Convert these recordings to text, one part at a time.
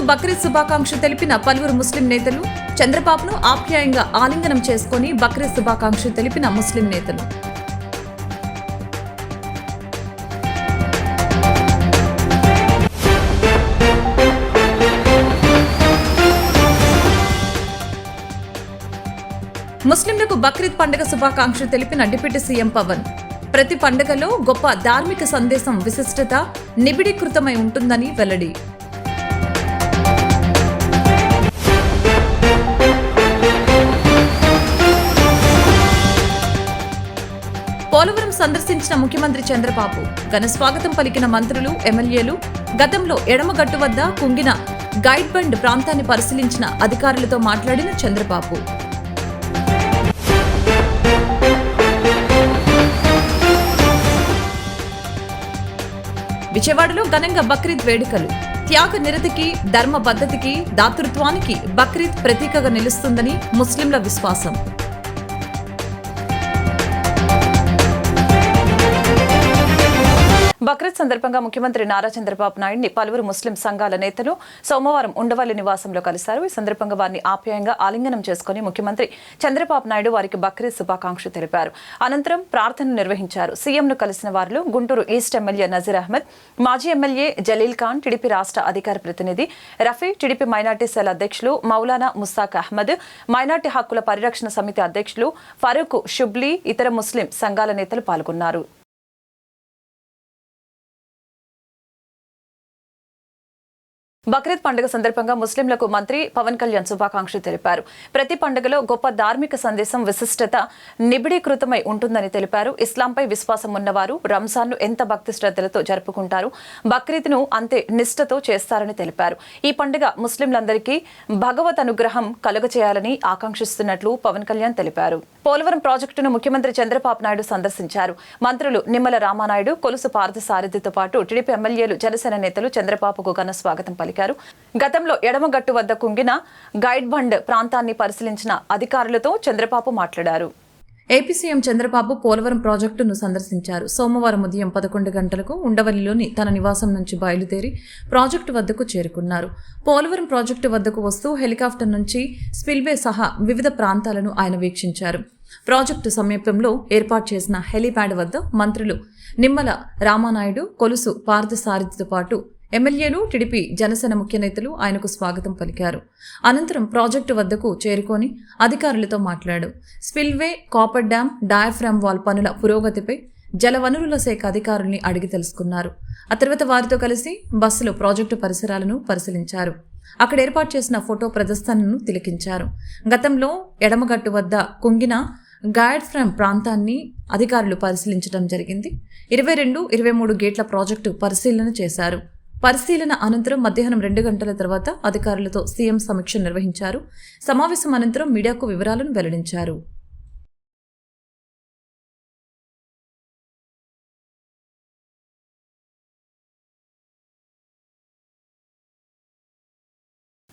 బక్రీద్ శుభాకాంక్షలు తెలిపిన పలువురు ముస్లిం నేతలు. చంద్రబాబును ఆప్యాయంగా ఆలింగనం చేసుకుని బక్రీద్ శుభాకాంక్షలు తెలిపిన ముస్లిం నేతలు. ముస్లింలకు బక్రీద్ పండుగ శుభాకాంక్షలు తెలిపిన డిప్యూటీ సీఎం పవన్. ప్రతి పండుగలో గొప్ప ధార్మిక సందేశం, విశిష్టత నిబిడీకృతమై ఉంటుందని వెల్లడి. పోలవరం సందర్శించిన ముఖ్యమంత్రి చంద్రబాబు. ఘన స్వాగతం పలికిన మంత్రులు, ఎమ్మెల్యేలు. గతంలో ఎడమగట్టు వద్ద కుంగిన గైడ్ బండ్ ప్రాంతాన్ని పరిశీలించిన అధికారులతో మాట్లాడిన చంద్రబాబు. విజయవాడలో ఘనంగా బక్రీద్ వేడుకలు. త్యాగ నిరతికి, ధర్మ బద్ధతికి, దాతృత్వానికి బక్రీద్ ప్రతీకగా నిలుస్తుందని ముస్లింల విశ్వాసం. బక్రీద్ సందర్భంగా ముఖ్యమంత్రి నారా చంద్రబాబు నాయుడిని పలువురు ముస్లిం సంఘాల నేతలు సోమవారం ఉండవల్లి నివాసంలో కలిశారు. ఈ సందర్భంగా వారిని ఆప్యాయంగా ఆలింగనం చేసుకుని ముఖ్యమంత్రి చంద్రబాబు నాయుడు వారికి బక్రీద్ శుభాకాంక్షలు తెలిపారు. అనంతరం ప్రార్థన నిర్వహించారు. సీఎంను కలిసిన వారిలో గుంటూరు ఈస్ట్ ఎమ్మెల్యే నజీర్ అహ్మద్, మాజీ ఎమ్మెల్యే జలీల్ ఖాన్, టీడీపీ రాష్ట్ర అధికార ప్రతినిధి రఫీ, టీడీపీ మైనార్టీ సెల్ అధ్యక్షులు మౌలానా ముస్తాక్ అహ్మద్, మైనార్టీ హక్కుల పరిరక్షణ సమితి అధ్యక్షులు ఫరూక్ షుబ్లీ, ఇతర ముస్లిం సంఘాల నేతలు పాల్గొన్నారు. బక్రీద్ పండుగ సందర్భంగా ముస్లింలకు మంత్రి పవన్ కళ్యాణ్ శుభాకాంక్షలు తెలిపారు. ప్రతి పండుగలో గొప్ప ధార్మిక సందేశం, విశిష్టత నిబిడీకృతమై ఉంటుందని తెలిపారు. ఇస్లాంపై విశ్వాసం ఉన్నవారు రంజాన్ను ఎంత భక్తి శ్రద్ధలతో జరుపుకుంటారు, బక్రీద్ను అంతే నిష్ఠతో చేస్తారని తెలిపారు. ఈ పండుగ ముస్లింలందరికీ భగవత్ అనుగ్రహం కలుగచేయాలని ఆకాంక్షిస్తున్నట్లు పవన్ కళ్యాణ్ తెలిపారు. పోలవరం ప్రాజెక్టును ముఖ్యమంత్రి చంద్రబాబు నాయుడు సందర్శించారు. మంత్రులు నిమ్మల రామానాయుడు, కొలుసు పార్థసారథితో పాటు టీడీపీ ఎమ్మెల్యేలు, జనసేన నేతలు చంద్రబాబుకు ఘన స్వాగతం పలికారు. గతంలో ఎడమగట్టు వద్ద కుంగిన గైడ్ బండ్ ప్రాంతాన్ని పరిశీలించిన అధికారులతో చంద్రబాబు మాట్లాడారు. ఏపీ సీఎం చంద్రబాబు పోలవరం ప్రాజెక్టును సందర్శించారు. సోమవారం ఉదయం 11 గంటలకు ఉండవల్లిలోని తన నివాసం నుంచి బయలుదేరి ప్రాజెక్టు వద్దకు చేరుకున్నారు. పోలవరం ప్రాజెక్టు వద్దకు వస్తూ హెలికాప్టర్ నుంచి స్పిల్వే సహా వివిధ ప్రాంతాలను ఆయన వీక్షించారు. ప్రాజెక్టు సమీపంలో ఏర్పాటు చేసిన హెలీప్యాడ్ వద్ద మంత్రులు నిమ్మల రామానాయుడు, కొలుసు పార్థసారథితో పాటు ఎమ్మెల్యేలు, టీడీపీ, జనసేన ముఖ్య నేతలు ఆయనకు స్వాగతం పలికారు. అనంతరం ప్రాజెక్టు వద్దకు చేరుకొని అధికారులతో మాట్లాడారు. Spillway, copper dam, diaphragm wall పనుల పురోగతిపై జలవనరుల శాఖ అధికారుల్ని అడిగి తెలుసుకున్నారు. ఆ తర్వాత వారితో కలిసి బస్సులో ప్రాజెక్టు పరిసరాలను పరిశీలించారు. అక్కడ ఏర్పాటు చేసిన ఫోటో ప్రదర్శనను తిలకించారు. గతంలో ఎడమగట్టు వద్ద కుంగిన గైడ్ ఫ్రేమ్ ప్రాంతాన్ని అధికారులు పరిశీలించడం జరిగింది. 22, 23 గేట్ల ప్రాజెక్టు పరిశీలన చేశారు. పరిశీలన అనంతరం మధ్యాహ్నం 2 గంటల తర్వాత అధికారులతో సీఎం సమీక్ష నిర్వహించారు. సమావేశం అనంతరం మీడియాకు వివరాలను వెల్లడించారు.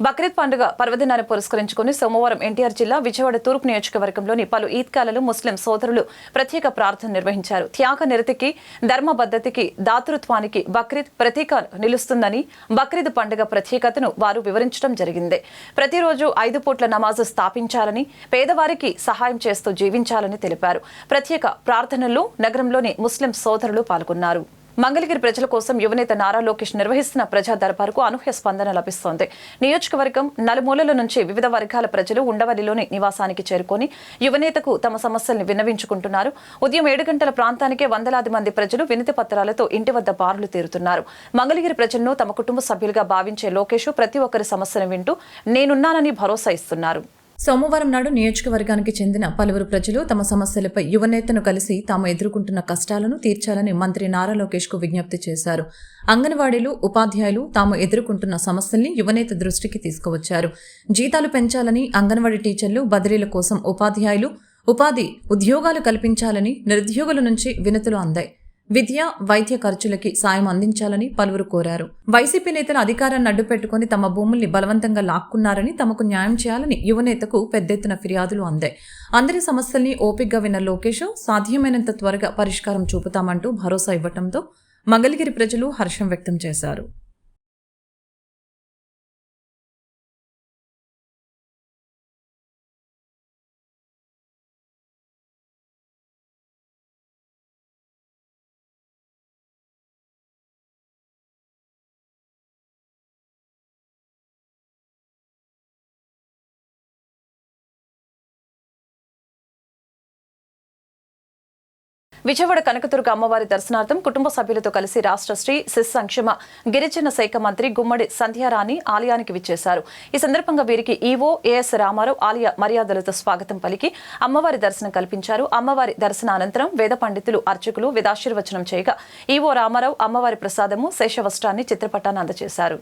బక్రీద్ పండుగ పర్వదినాన్ని పురస్కరించుకుని సోమవారం ఎన్టీఆర్ జిల్లా విజయవాడ తూర్పు నియోజకవర్గంలోని పలు ఈద్గాలలో ముస్లిం సోదరులు ప్రత్యేక ప్రార్థన నిర్వహించారు. త్యాగ నిరతికి, ధర్మ బద్ధతికి, దాతృత్వానికి బక్రీద్ ప్రతీక నిలుస్తుందని, బక్రీద్ పండుగ ప్రత్యేకతను వారు వివరించడం జరిగింది. ప్రతిరోజు 5 పూట్ల నమాజు స్థాపించాలని, పేదవారికి సహాయం చేస్తూ జీవించాలని తెలిపారు. ప్రత్యేక ప్రార్థనల్లో నగరంలోని ముస్లిం సోదరులు పాల్గొన్నారు. మంగళగిరి ప్రజల కోసం యువనేత నారా లోకేష్ నిర్వహిస్తున్న ప్రజా దర్బారుకు అనూహ్య స్పందన లభిస్తోంది. నియోజకవర్గం నలుమూలల నుంచి వివిధ వర్గాల ప్రజలు ఉండవల్లిలోని నివాసానికి చేరుకొని యువనేతకు తమ సమస్యల్ని విన్నవించుకుంటున్నారు. ఉదయం 7 గంటల ప్రాంతానికే వందలాది మంది ప్రజలు వినతి పత్రాలతో ఇంటి వద్ద బారులు తీరుతున్నారు. మంగళగిరి ప్రజలను తమ కుటుంబ సభ్యులుగా భావించే లోకేష్ ప్రతి ఒక్కరి సమస్యను వింటూ నేనున్నానని భరోసా ఇస్తున్నారు. సోమవారం నాడు నియోజకవర్గానికి చెందిన పలువురు ప్రజలు తమ సమస్యలపై యువనేతను కలిసి తాము ఎదుర్కొంటున్న కష్టాలను తీర్చాలని మంత్రి నారా లోకేష్ కు విజ్ఞప్తి చేశారు. అంగన్వాడీలు, ఉపాధ్యాయులు తాము ఎదుర్కొంటున్న సమస్యల్ని యువనేత దృష్టికి తీసుకువచ్చారు. జీతాలు పెంచాలని, అంగన్వాడీ టీచర్లు, బదిలీల కోసం ఉపాధ్యాయులు ఉద్యోగాలు కల్పించాలని నిరుద్యోగుల నుంచి వినతులు అందాయి. విద్య, వైద్య ఖర్చులకి సాయం అందించాలని పలువురు కోరారు. వైసీపీ నేతలు అధికారాన్ని అడ్డుపెట్టుకుని తమ భూముల్ని బలవంతంగా లాక్కున్నారని, తమకు న్యాయం చేయాలని యువనేతకు పెద్దెత్తున ఫిర్యాదులు అందాయి. అందరి సమస్యల్ని ఓపికగా విన్న లోకేష్ సాధ్యమైనంత త్వరగా పరిష్కారం చూపుతామంటూ భరోసా ఇవ్వడంతో మంగళగిరి ప్రజలు హర్షం వ్యక్తం చేశారు. విజయవాడ కనకదుర్గ అమ్మవారి దర్శనార్థం కుటుంబ సభ్యులతో కలిసి రాష్ట్ర శ్రీ శిశు సంక్షేమ గిరిజన శాఖ మంత్రి గుమ్మడి సంధ్యారాణి ఆలయానికి విచ్చేశారు. ఈ సందర్భంగా వీరికి ఈవో ఏఎస్ రామారావు ఆలయ మర్యాదలతో స్వాగతం పలికి అమ్మవారి దర్శనం కల్పించారు. అమ్మవారి దర్శన అనంతరం వేద పండితులు అర్చకులు వేదాశీర్వచనం చేయగా ఈవో రామారావు అమ్మవారి ప్రసాదము శేషవస్త్రాన్ని చిత్రపటాన్ని అందజేశారు.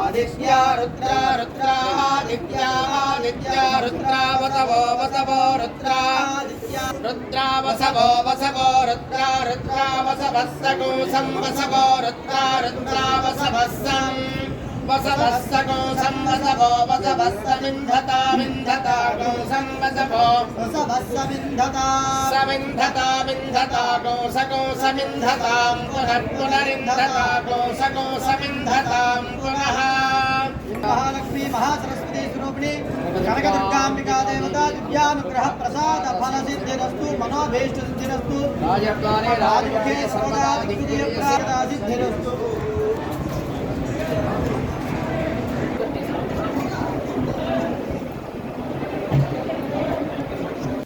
आदित्या रुद्रा रुद्रा आदित्या आदित्या रुद्रा वसवो वसवो रुद्रा रुद्रा वसवो वसवो रुद्रा रुद्रा वसवस्सगोसं वसवो रुद्रा रुद्रा वसवस्सं वसवस्सगोसं वसवो वसवस्समिन्धता मिन्धता गोसं वसवो वसवस्समिन्धता समिन्धता मिन्धता गोसगोसमिन्धतां पुनरिन्धता गोसगोसमिन्धतां पुनः महालक्ष्मी महासरस्वती स्वरूपिणी कनकदुर्गाम्बिका देवता दिव्यानुग्रह प्रसाद फल सिद्धिरस्तु मनोभीष्ट सिद्धिरस्तु राजमुखे सर्वदा दिग्विजय प्राप्ता सिद्धिरस्तु।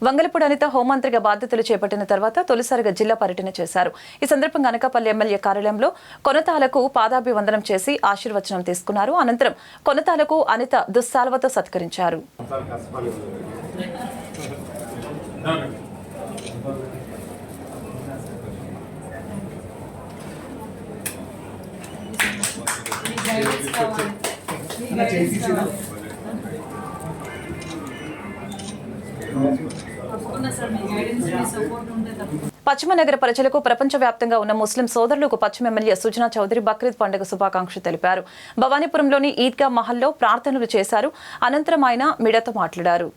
వంగలపూడి అనిత హోంమంత్రిగా బాధ్యతలు చేపట్టిన తర్వాత తొలిసారిగా జిల్లా పర్యటన చేశారు. ఈ సందర్భంగా అనకాపల్లి ఎమ్మెల్యే కార్యాలయంలో కొనతాలకు పాదాభివందనం చేసి ఆశీర్వచనం తీసుకున్నారు. అనంతరం కొనతాలకు అనిత దుస్సాల్వతో సత్కరించారు. పశ్చిమ నగర ప్రజలకు ప్రపంచవ్యాప్తంగా ఉన్న ముస్లిం సోదరులకు పశ్చిమ ఎమ్మెల్యే సుజనా చౌదరి బక్రీద్ పండుగ శుభాకాంక్షలు తెలిపారు. భవానీపురంలోని ఈద్గా మహల్లో ప్రార్థనలు చేశారు. అనంతరం ఆయన మీడియాతో మాట్లాడారు.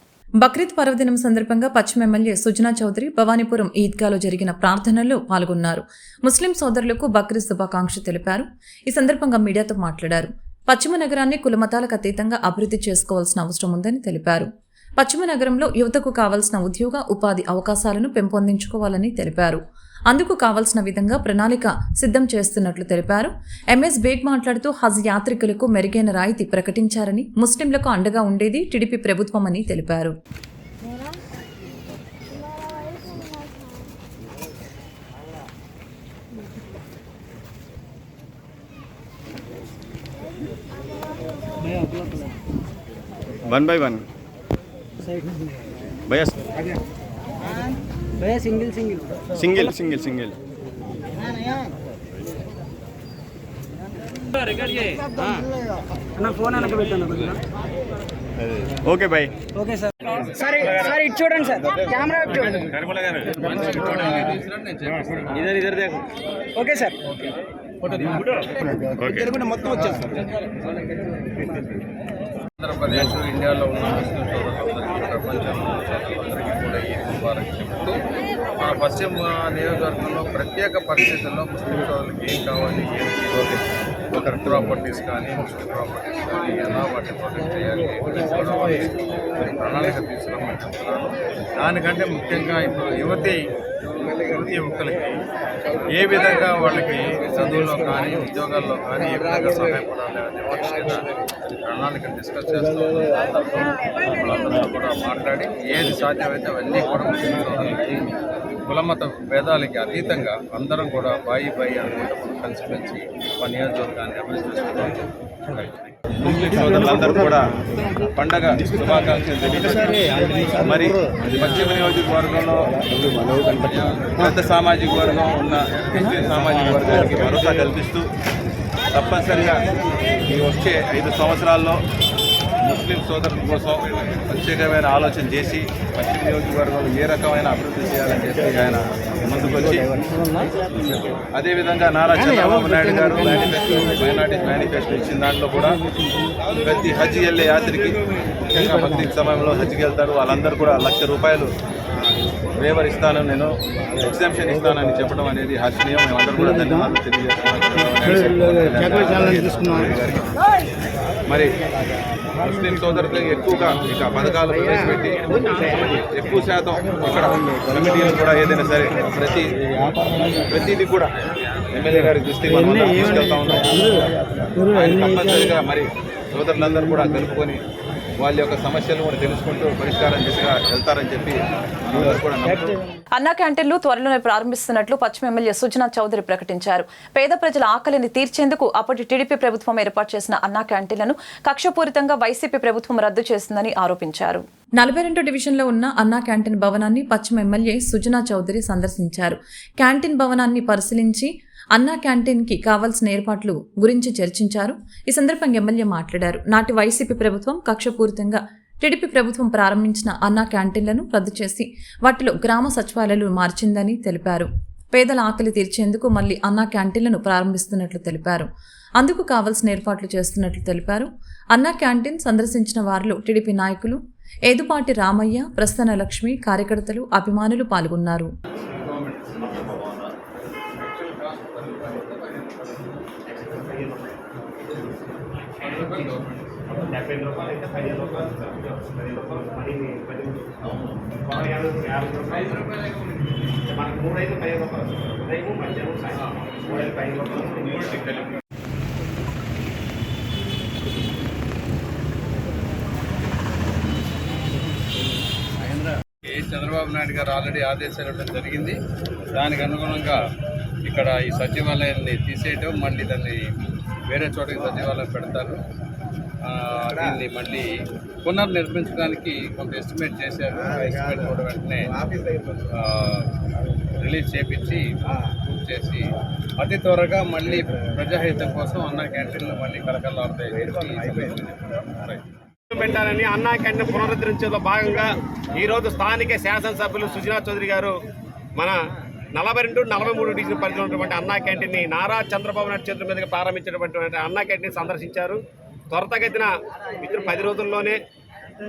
బక్రీద్ పర్వదినం సందర్భంగా పశ్చిమ ఎమ్మెల్యే సుజనా చౌదరి భవానీపురం ఈద్గాలో జరిగిన ప్రార్థనల్లో పాల్గొన్నారు. ముస్లిం సోదరులకు బక్రీద్ శుభాకాంక్షలు తెలిపారు. ఈ సందర్భంగా మీడియాతో మాట్లాడారు. పశ్చిమ నగరాన్ని కులమతాలకు అతీతంగా అభివృద్ధి చేసుకోవాల్సిన అవసరం ఉందని తెలిపారు. పశ్చిమ నగరంలో యువతకు కావాల్సిన ఉద్యోగ ఉపాధి అవకాశాలను పెంపొందించుకోవాలని తెలిపారు. అందుకు కావాల్సిన విధంగా ప్రణాళిక సిద్ధం చేస్తున్నట్లు తెలిపారు. ఎంఎస్ బేగ్ మాట్లాడుతూ హజ్ యాత్రికులకు మెరుగైన రాయితీ ప్రకటించారని, ముస్లింలకు అండగా ఉండేది టీడీపీ ప్రభుత్వమని తెలిపారు. वन बाय वन भैया भैया single single single single single phone okay भाई okay sir sir sir it చూడండి సార్ కెమెరా చూడండి इधर इधर देखो ओके सर ఓకే మొత్తం వచ్చేస్తుంది. ఆంధ్రప్రదేశ్ ఇండియాలో ఉన్న ముస్లిం సోదరులందరికీ ప్రపంచంలో సోదరులందరికీ కూడా ఈ ముబారక్ చెబుతూ మన పశ్చిమ నియోజకవర్గంలో ప్రత్యేక పరిస్థితుల్లో ముస్లిం సోదరులకు ఏం కావాలి, ఏంటి ఒక ప్రాపర్టీస్ కానీ ముస్లిం ప్రాపర్టీస్ కానీ ఎలా వాటిని ప్రొటెక్ట్ చేయాలి ప్రణాళిక తీసుకురామని చెప్తున్నాను. దానికంటే ముఖ్యంగా ఇప్పుడు యువతి యువకులకి ఏ విధంగా వాళ్ళకి చదువుల్లో కానీ ఉద్యోగాల్లో కానీ ఏ విధంగా సహాయపడాలి అనే వాటి మీద ప్రణాళిక డిస్కస్ చేస్తూ వాళ్ళందరితో కూడా మాట్లాడి ఏది సాధ్యమైతే అవన్నీ కూడా కులమత భేదాలకి అతీతంగా అందరం కూడా బాయి అనుకుంటే కలిసిమెలిసి మా నియోజకవర్గాన్ని అభివృద్ధి చేసుకుంటాం. ముస్లిం సోదరులందరూ కూడా పండగ శుభాకాంక్షలు తెలియజేస్తారు. మరి పశ్చిమ నియోజకవర్గంలో పెద్ద సామాజిక వర్గం ఉన్న ముస్లిం సామాజిక వర్గానికి భరోసా కల్పిస్తూ తప్పనిసరిగా ఈ వచ్చే 5 సంవత్సరాల్లో ముస్లిం సోదరుల కోసం ప్రత్యేకమైన ఆలోచన చేసి పశ్చిమ నియోజకవర్గంలో ఏ రకమైన అభివృద్ధి చేయాలని చెప్పి ఆయన ముందుకొచ్చి, అదేవిధంగా నారా చంద్రబాబు నాయుడు గారు మైనార్టీస్ మేనిఫెస్టో ఇచ్చిన దాంట్లో కూడా ప్రతి హజ్ వెళ్ళే యాత్రికి, ముఖ్యంగా బక్రీద్ సమయంలో హజ్కి వెళ్తారు వాళ్ళందరూ కూడా ₹1,00,000 వేవర్ ఇస్తాను, నేను ఎగ్జామ్షన్ ఇస్తానని చెప్పడం అనేది హర్షణీయం. మేమందరూ కూడా ధన్యవాదాలు తెలియజేస్తున్నాం. మరి ముస్లిం సోదరులకు ఎక్కువగా ఇక పథకాలు ప్రవేశపెట్టి ఎక్కువ శాతం ఇక్కడ కమిటీలు కూడా ఏదైనా సరే ప్రతిదీ కూడా ఎమ్మెల్యే గారి దృష్టికి తీసుకెళ్తా ఉన్నాం. తప్పనిసరిగా మరి సోదరులందరూ కూడా కలుపుకొని వాళ్ళ యొక్క సమస్యలు కూడా తెలుసుకుంటూ పరిష్కారం దిశగా వెళ్తారని చెప్పి అందరూ కూడా నమ్ముతున్నారు. అన్నా క్యాంటీన్లు త్వరలోనే ప్రారంభిస్తున్నట్లు పశ్చిమ ఎమ్మెల్యే సుజనా చౌదరి ప్రకటించారు. పేద ప్రజల ఆకలిని తీర్చేందుకు అప్పటి టీడీపీ ప్రభుత్వం ఏర్పాటు చేసిన అన్నా క్యాంటీన్లను కక్షపూరితంగా వైసీపీ ప్రభుత్వం రద్దు చేసిందని ఆరోపించారు. 42 డివిజన్లో ఉన్న అన్నా క్యాంటీన్ భవనాన్ని పశ్చిమ ఎమ్మెల్యే సుజనా చౌదరి సందర్శించారు. క్యాంటీన్ భవనాన్ని పరిశీలించి అన్నా క్యాంటీన్కి కావాల్సిన ఏర్పాట్లు గురించి చర్చించారు. ఈ సందర్భంగా ఎమ్మెల్యే మాట్లాడారు. నాటి వైసీపీ ప్రభుత్వం కక్షపూరితంగా టీడీపీ ప్రభుత్వం ప్రారంభించిన అన్నా క్యాంటీన్లను రద్దు చేసి వాటిలో గ్రామ సచివాలయాలు మార్చిందని తెలిపారు. పేదల ఆకలి తీర్చేందుకు మళ్లీ అన్నా క్యాంటీన్లను ప్రారంభిస్తున్నట్లు తెలిపారు. అందుకు కావాల్సిన ఏర్పాట్లు చేస్తున్నట్లు తెలిపారు. అన్నా క్యాంటీన్ సందర్శించిన వారిలో టీడీపీ నాయకులు ఏదుపాటి రామయ్య, ప్రసన్న లక్ష్మి, కార్యకర్తలు, అభిమానులు పాల్గొన్నారు. చంద్రబాబు నాయుడు గారు ఆల్రెడీ ఆదేశాలు ఇవ్వడం జరిగింది. దానికి అనుగుణంగా ఇక్కడ ఈ సచివాలయాన్ని తీసేయటం, మళ్ళీ దాన్ని వేరే చోటకి సచివాలయం పెడతారు. దీన్ని మళ్ళీ పునర్నిర్మించడానికి కొంత ఎస్టిమేట్ చేశారు. ఎస్టిమేట్ కూడా వెంటనే రిలీజ్ చేపించి పూర్తి చేసి అతి త్వరగా మళ్ళీ ప్రజాహితం కోసం అన్నా క్యాంటీన్లు మళ్ళీ కలకలాడుతాయి. పెట్టాలని అన్నా క్యాంటీన్ పునరుద్ధరించేలో భాగంగా ఈరోజు స్థానిక శాసనసభ్యులు సుజనా చౌదరి గారు మన 42, 43 డివిజన్ పరిధిలో ఉన్నటువంటి అన్నా క్యాంటీన్ని నారా చంద్రబాబు నాయుడు చేతుల మీదుగా ప్రారంభించినటువంటి అన్నా క్యాంటీన్ సందర్శించారు. త్వరితగతిన ఇద్దరు 10 రోజుల్లోనే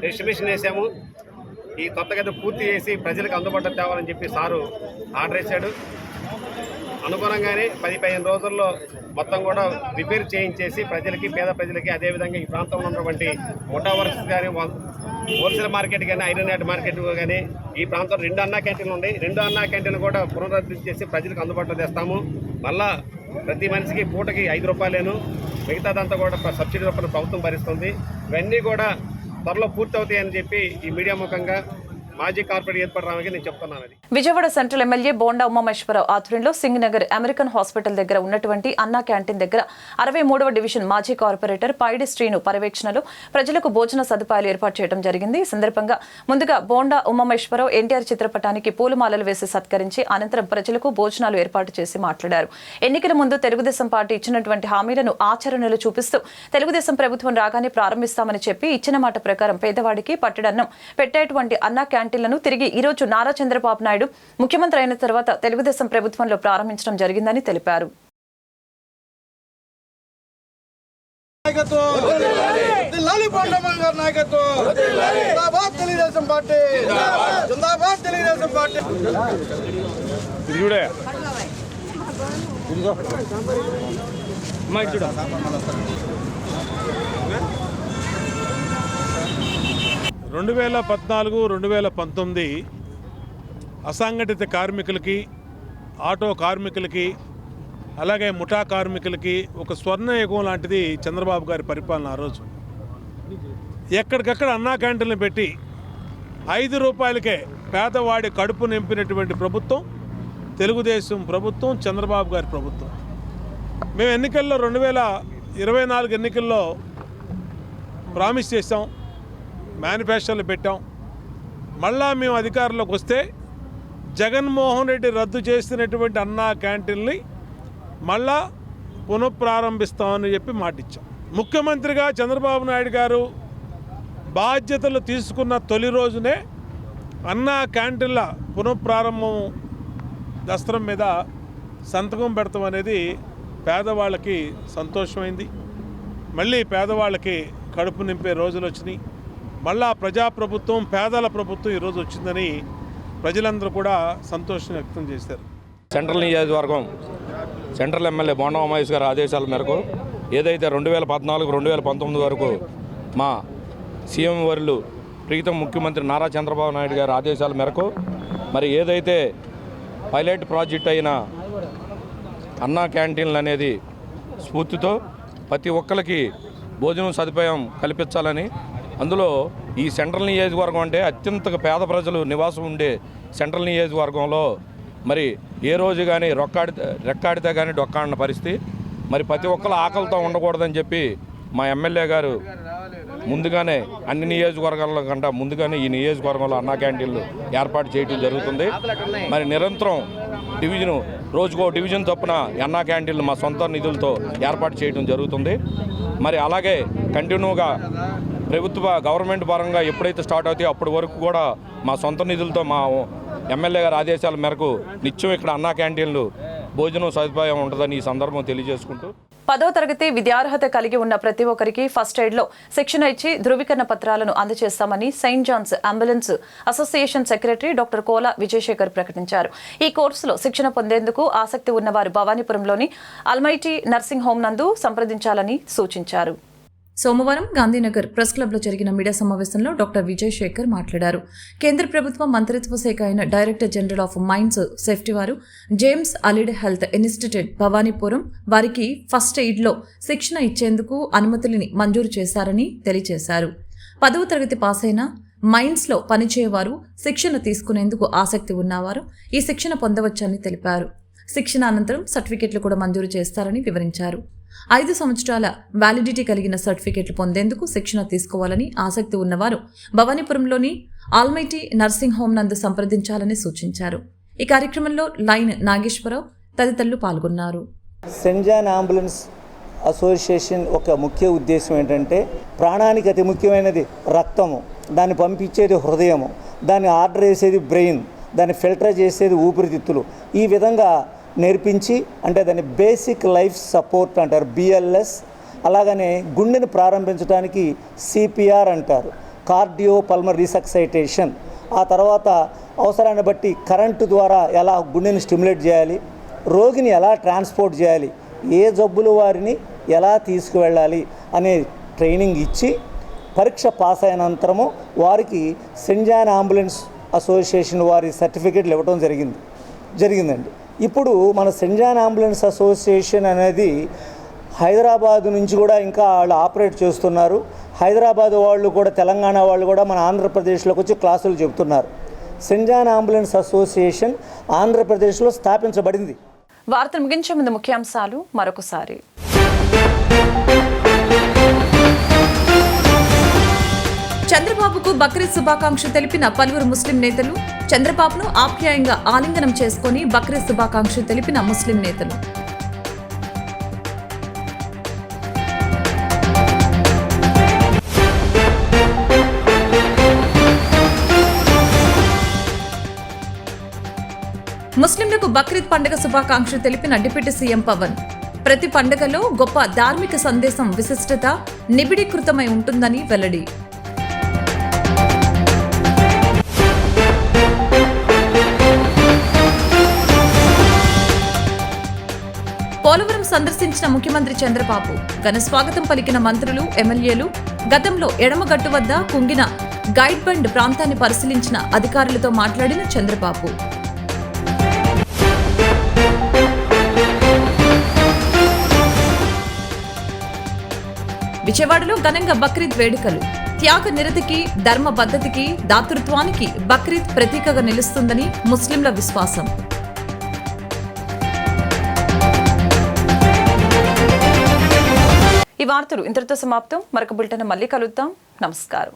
ఎస్టిమేషన్ వేసాము. ఈ త్వరితగతిన పూర్తి చేసి ప్రజలకు అందుబాటులో తేవాలని చెప్పి సారు ఆర్డర్ వేశాడు. అనుగుణంగానే 10-15 రోజుల్లో మొత్తం కూడా రిపేర్ చేయించేసి ప్రజలకి, పేద ప్రజలకి, అదేవిధంగా ఈ ప్రాంతంలో ఉన్నటువంటి ముఠా వర్క్స్ కానీ, హోల్సేల్ మార్కెట్ కానీ, ఐరన్ యార్డ్ మార్కెట్ కానీ, ఈ ప్రాంతంలో 2 అన్నా క్యాంటీన్లు ఉన్నాయి. 2 అన్నా క్యాంటీన్లు కూడా పునరుద్ధరించేసి ప్రజలకు అందుబాటులో తెస్తాము. మళ్ళా ప్రతి మనిషికి పూటకి 5 రూపాయలేను, మిగతాదంతా కూడా సబ్సిడీ రూపంలో ప్రభుత్వం భరిస్తుంది. ఇవన్నీ కూడా త్వరలో పూర్తవుతాయని చెప్పి ఈ మీడియా ముఖంగా మాజీ కార్పొరేట్ ఏర్పడడానికి నేను చెప్తున్నాను. విజయవాడ సెంట్రల్ ఎమ్మెల్యే బోండా ఉమామేశ్వరరావు ఆధ్వర్యంలో సింగ్ నగర్ అమెరికన్ హాస్పిటల్ దగ్గర ఉన్నటువంటి అన్నా క్యాంటీన్ దగ్గర 63వ డివిజన్ మాజీ కార్పొరేటర్ పైడి శ్రీను పర్యవేక్షణలో ప్రజలకు భోజన సదుపాయాలు ఏర్పాటు చేయడం జరిగింది. ఈ సందర్భంగా ముందుగా బోండా ఉమామేశ్వరరావు ఎన్టీఆర్ చిత్రపటానికి పూలమాలలు వేసి సత్కరించి అనంతరం ప్రజలకు భోజనాలు ఏర్పాటు చేసి మాట్లాడారు. ఎన్నికల ముందు తెలుగుదేశం పార్టీ ఇచ్చినటువంటి హామీలను ఆచరణలు చూపిస్తూ తెలుగుదేశం ప్రభుత్వం రాగానే ప్రారంభిస్తామని చెప్పి ఇచ్చిన మాట ప్రకారం పేదవాడికి పట్టడన్నం పెట్టేటువంటి అన్నా క్యాంటీన్లను తిరిగి ఈ రోజు నారా చంద్రబాబు నాయుడు ముఖ్యమంత్రి అయిన తర్వాత తెలుగుదేశం ప్రభుత్వంలో ప్రారంభించడం జరిగిందని తెలిపారు. రెండు 2014-2019 అసంఘటిత కార్మికులకి, ఆటో కార్మికులకి, అలాగే ముఠా కార్మికులకి ఒక స్వర్ణయుగం లాంటిది చంద్రబాబు గారి పరిపాలన. ఆ రోజు ఎక్కడికక్కడ అన్నా క్యాంటీన్లు పెట్టి 5 రూపాయలకే పేదవాడి కడుపు నింపినటువంటి ప్రభుత్వం తెలుగుదేశం ప్రభుత్వం, చంద్రబాబు గారి ప్రభుత్వం. మేము ఎన్నికల్లో 2024 ఎన్నికల్లో ప్రామిస్ చేసాం, మేనిఫెస్టోలు పెట్టాం. మళ్ళా మేము అధికారంలోకి వస్తే జగన్మోహన్ రెడ్డి రద్దు చేసినటువంటి అన్నా క్యాంటీన్ని మళ్ళా పునఃప్రారంభిస్తామని చెప్పి మాటిచ్చాం. ముఖ్యమంత్రిగా చంద్రబాబు నాయుడు గారు బాధ్యతలు తీసుకున్న తొలి రోజునే అన్నా క్యాంటీన్ల పునఃప్రారంభం దస్త్రం మీద సంతకం పెడతాం అనేది పేదవాళ్ళకి సంతోషమైంది. మళ్ళీ పేదవాళ్ళకి కడుపు నింపే రోజులు వచ్చినాయి. మళ్ళా ప్రజాప్రభుత్వం, పేదల ప్రభుత్వం ఈరోజు వచ్చిందని ప్రజలందరూ కూడా సంతోషం వ్యక్తం చేశారు. సెంట్రల్ నియోజకవర్గం సెంట్రల్ ఎమ్మెల్యే బోండా ఉమామేశ్వర గారి ఆదేశాల మేరకు ఏదైతే 2014-2019 వరకు మా సీఎం వర్యులు ప్రీతం ముఖ్యమంత్రి నారా చంద్రబాబు నాయుడు గారి ఆదేశాల మేరకు మరి ఏదైతే పైలట్ ప్రాజెక్ట్ అయిన అన్నా క్యాంటీన్లు అనేది స్ఫూర్తితో ప్రతి ఒక్కరికి భోజనం సదుపాయం కల్పించాలని అందులో ఈ సెంట్రల్ నియోజకవర్గం అంటే అత్యంత పేద ప్రజలు నివాసం ఉండే సెంట్రల్ నియోజకవర్గంలో మరి ఏ రోజు కానీ రెక్కాడితే కానీ డొక్కాడిన పరిస్థితి. మరి ప్రతి ఒక్కరు ఆకలితో ఉండకూడదని చెప్పి మా ఎమ్మెల్యే గారు ముందుగానే అన్ని నియోజకవర్గాల కంటే ముందుగానే ఈ నియోజకవర్గంలో అన్నా క్యాంటీన్లు ఏర్పాటు చేయడం జరుగుతుంది. మరి నిరంతరం రోజుకో డివిజన్ చొప్పున అన్నా క్యాంటీన్లు మా సొంత నిధులతో ఏర్పాటు చేయడం జరుగుతుంది. మరి అలాగే కంటిన్యూగా గవర్నమెంట్ పరంగా ఎప్పుడైతే స్టార్ట్ అవుతాయో అప్పటి వరకు కూడా మా సొంత నిధులతో మా ఎమ్మెల్యే గారి ఆదేశాల మేరకు నిత్యం ఇక్కడ అన్నా క్యాంటీన్లు భోజనం సదుపాయం ఉంటుందని ఈ సందర్భం తెలియజేసుకుంటూ 10వ తరగతి విద్యార్హత కలిగి ఉన్న ప్రతి ఒక్కరికి ఫస్ట్ ఎయిడ్ లో శిక్షణ ఇచ్చి ధృవీకరణ పత్రాలను అందజేస్తామని Saint John's ambulance association secretary doctor Kola Vijayasekhar ప్రకటించారు. ఈ కోర్సులో శిక్షణ పొందేందుకు ఆసక్తి ఉన్నవారు భవానీపురంలోని అల్మైటీ నర్సింగ్ హోం నందు సంప్రదించాలని సూచించారు. సోమవారం గాంధీనగర్ ప్రెస్ క్లబ్లో జరిగిన మీడియా సమావేశంలో డాక్టర్ విజయ్ శేఖర్ మాట్లాడారు. కేంద్ర ప్రభుత్వ మంత్రిత్వ శాఖ అయిన director general of mines safety వారు James allied health institute Bhavanipuram వారికి ఫస్ట్ ఎయిడ్లో శిక్షణ ఇచ్చేందుకు అనుమతులని మంజూరు చేశారని తెలియజేశారు. 10వ తరగతి పాస్ అయిన మైన్స్లో పనిచేయవారు శిక్షణ తీసుకునేందుకు ఆసక్తి ఉన్నవారు ఈ శిక్షణ పొందవచ్చని తెలిపారు. శిక్షణ అనంతరం సర్టిఫికెట్లు కూడా మంజూరు చేస్తారని వివరించారు. 5 సంవత్సరాల వ్యాలిడిటీ కలిగిన సర్టిఫికెట్లు పొందేందుకు శిక్షణ తీసుకోవాలని ఆసక్తి ఉన్నవారు భవానీపురంలోని ఆల్మైటీ నర్సింగ్ హోం నందు సంప్రదించాలని సూచించారు. ఈ కార్యక్రమంలో లైన్ నాగేశ్వరరావు తదితరులు పాల్గొన్నారు. సెయింట్ జాన్ అంబులెన్స్ అసోసియేషన్ ఒక ముఖ్య ఉద్దేశం ఏంటంటే ప్రాణానికి అతి ముఖ్యమైనది రక్తము, దాన్ని పంపించేది హృదయము, దాన్ని ఆర్డర్ చేసేది బ్రెయిన్, దాన్ని ఫిల్టర్ చేసేది ఊపిరితిత్తులు. ఈ విధంగా నేర్పించి అంటే దాన్ని బేసిక్ లైఫ్ సపోర్ట్ అంటారు BLS. అలాగనే గుండెను ప్రారంభించడానికి CPR అంటారు, కార్డియో పల్మర్ రీసక్సైటేషన్. ఆ తర్వాత అవసరాన్ని బట్టి కరెంటు ద్వారా ఎలా గుండెని స్టిమ్యులేట్ చేయాలి, రోగిని ఎలా ట్రాన్స్పోర్ట్ చేయాలి, ఏ జబ్బులు వారిని ఎలా తీసుకువెళ్ళాలి అనే ట్రైనింగ్ ఇచ్చి పరీక్ష పాస్ అయినంతరము వారికి సెయింట్ జాన్ అంబులెన్స్ అసోసియేషన్ వారి సర్టిఫికేట్లు ఇవ్వడం జరిగిందండి. ఇప్పుడు మన సెయింట్ జాన్ అంబులెన్స్ అసోసియేషన్ అనేది హైదరాబాద్ నుంచి కూడా ఇంకా వాళ్ళు ఆపరేట్ చేస్తున్నారు. హైదరాబాద్ వాళ్ళు కూడా తెలంగాణ వాళ్ళు కూడా మన ఆంధ్రప్రదేశ్లోకి వచ్చి క్లాసులు చెబుతున్నారు. సెయింట్ జాన్ అంబులెన్స్ అసోసియేషన్ ఆంధ్రప్రదేశ్లో స్థాపించబడింది. వార్తలు ముగించే ముందు ముఖ్యాంశాలు మరొకసారి. చంద్రబాబుకు బక్రీద్ శుభాకాంక్షలు తెలిపిన పలువురు ముస్లిం నేతలు. చంద్రబాబును ఆప్యాయంగా ఆలింగనం చేసుకుని బక్రీద్ శుభాకాంక్షలు తెలిపిన ముస్లిం నేతలు. ముస్లింలకు బక్రీద్ పండుగ శుభాకాంక్షలు తెలిపిన డిప్యూటీ సీఎం పవన్. ప్రతి పండుగలో గొప్ప ధార్మిక సందేశం విశిష్టత నిబిడీకృతమై ఉంటుందని వెల్లడి. పోలవరం సందర్శించిన ముఖ్యమంత్రి చంద్రబాబు. ఘన స్వాగతం పలికిన మంత్రులు, ఎమ్మెల్యేలు. గతంలో ఎడమగట్టు వద్ద కుంగిన గైడ్ బండ్ ప్రాంతాన్ని పరిశీలించిన అధికారులతో మాట్లాడిన చంద్రబాబు. విజయవాడలో ఘనంగా బక్రీద్ వేడుకలు. త్యాగ నిరతికి, ధర్మ పద్ధతికి, దాతృత్వానికి బక్రీద్ ప్రతీకగా నిలుస్తుందని ముస్లింల విశ్వాసం. ఈ వార్తలు ఇంతటితో సమాప్తం. మరొక బులెటిన్ మళ్ళీ కలుద్దాం. నమస్కారం.